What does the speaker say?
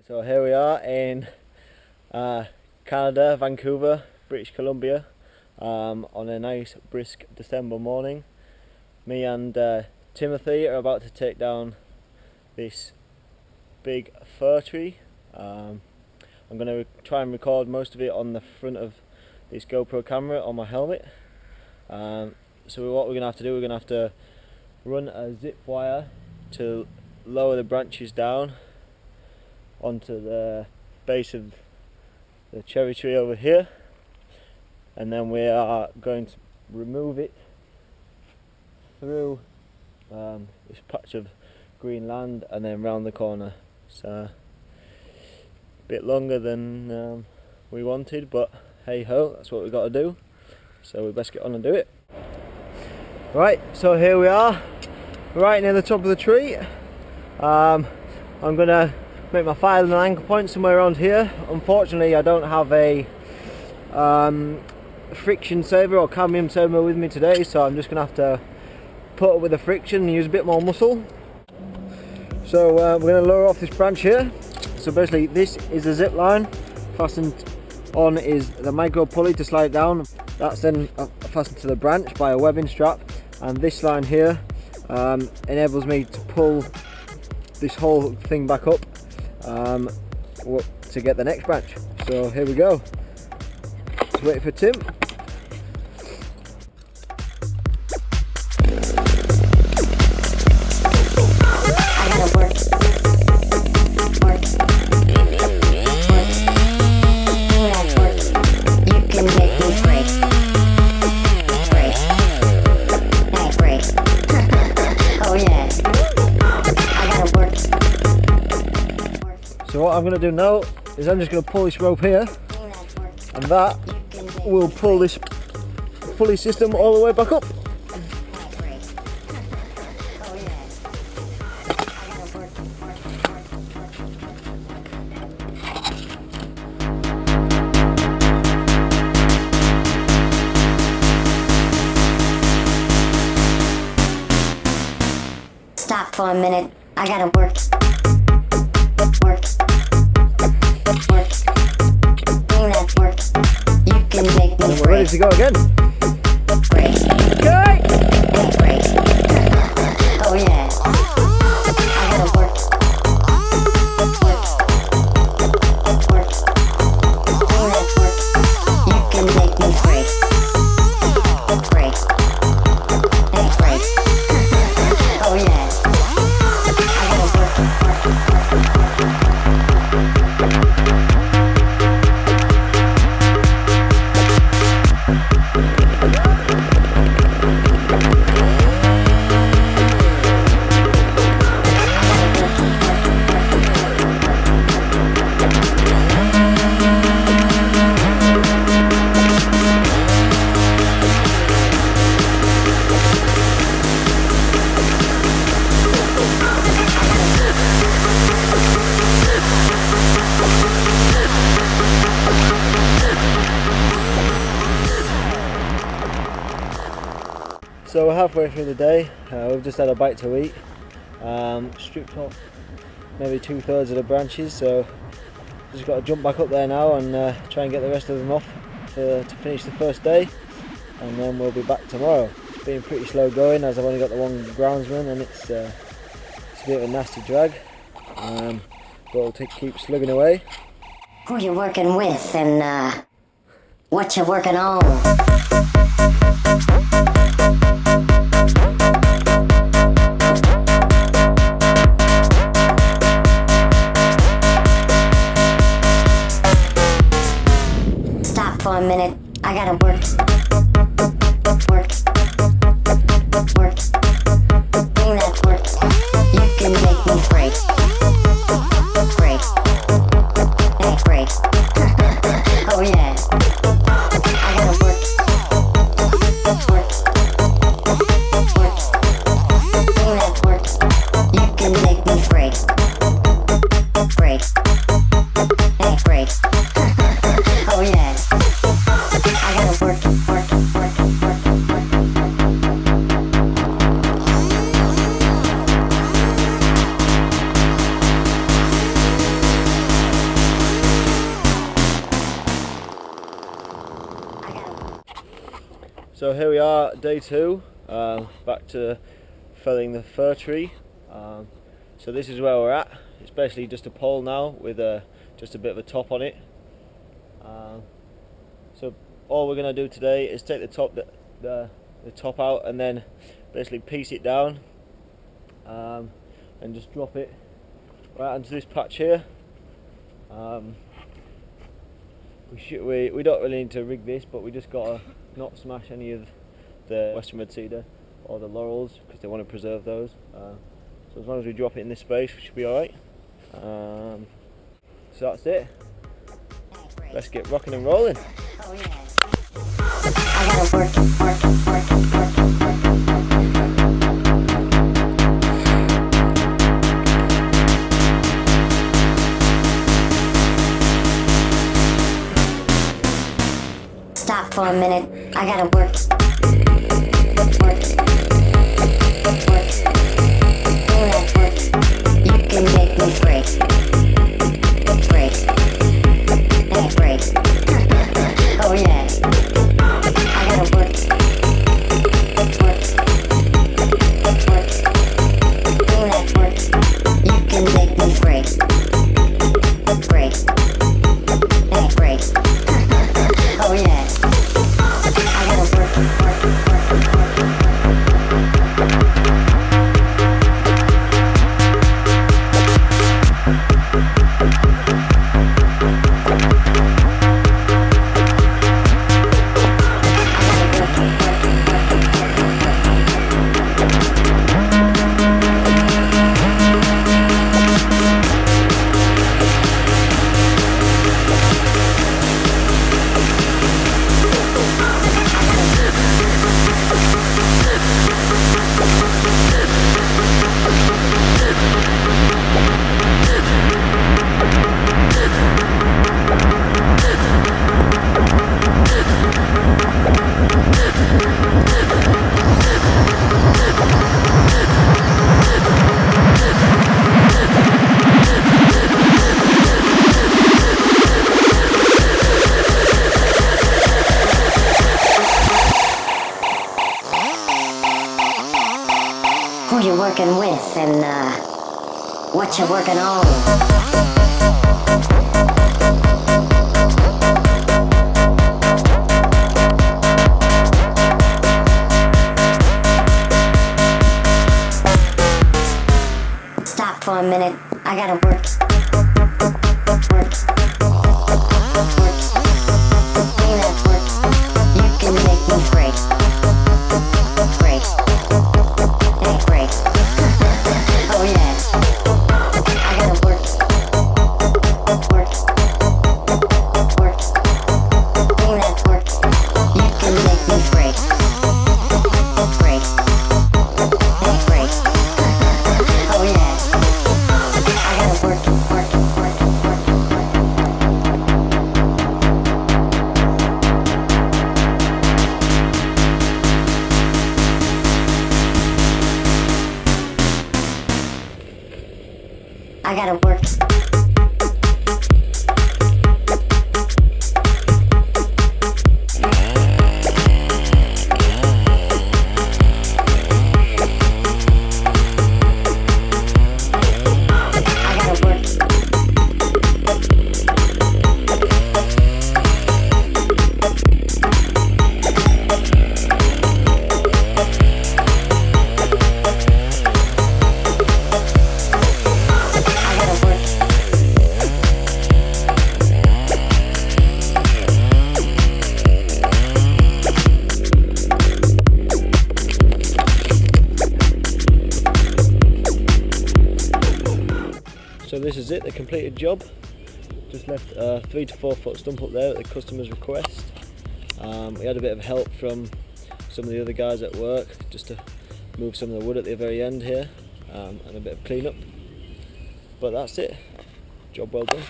So here we are in Canada, Vancouver, British Columbia, on a nice brisk December morning. Me and Timothy are about to take down this big fir tree. I'm going to try and record most of it on the front of this GoPro camera on my helmet. So what we're going to have to do, we're going to have to run a zip wire to lower the branches down onto the base of the cherry tree over here, and then we are going to remove it through this patch of green land and then round the corner. So a bit longer than we wanted, but hey ho, that's what we've got to do, so we best get on and do it. Right, so here we are, right near the top of the tree. I'm gonna make my fire and anchor point somewhere around here. Unfortunately, I don't have a friction saver or cadmium saver with me today, so I'm just gonna have to put up with the friction and use a bit more muscle. So we're gonna lower off this branch here. So basically, this is a zip line. Fastened on is the micro pulley to slide down. That's then fastened to the branch by a webbing strap, and this line here enables me to pull this whole thing back up to get the next branch. So here we go. Let's wait for Tim. So what I'm going to do now is I'm just going to pull this rope here, and that will pull this pulley system all the way back up. Stop for a minute, I gotta work. And we're ready to go again. Great. Okay. Great. Oh yeah. I gotta work. Doing that work. You can make me great. Great. Great. Oh yeah. I gotta work. So we're halfway through the day. We've just had a bite to eat. Stripped off maybe 2/3 of the branches, so just got to jump back up there now and try and get the rest of them off to finish the first day, and then we'll be back tomorrow. It's been pretty slow going as I've only got the one groundsman, and it's a bit of a nasty drag, but we'll keep slugging away. Who you working with and what you working on? For a minute, I gotta work. Bring that work. You can make me great. Great. Great. Oh yeah. I gotta work. Bring that work. You can make me great. Great. Great. Oh yeah. I gotta work. So here we are, day 2, back to felling the fir tree. So this is where we're at. It's basically just a pole now with just a bit of a top on it. So all we're going to do today is take the top out and then basically piece it down and just drop it right onto this patch here. We don't really need to rig this, but we just got to not smash any of the western red cedar or the laurels because they want to preserve those. So as long as we drop it in this space, we should be alright. So that's it. Let's get rocking and rolling. Oh yeah. I gotta work. Stop for a minute. I gotta work. Do that work. You can make me break. Oh yeah. I gotta work. Do that work. You can make me break. Oh yeah. I gotta work. Who you working with and what you working on. Stop for a minute. I gotta work. Do that work. You can make me break. Oh yeah. I gotta work. Do that work. You can make me break. Oh yeah. I gotta work. I gotta work. So this is it, the completed job. Just left a 3 to 4 foot stump up there at the customer's request. We had a bit of help from some of the other guys at work just to move some of the wood at the very end here and a bit of clean up. But that's it, job well done.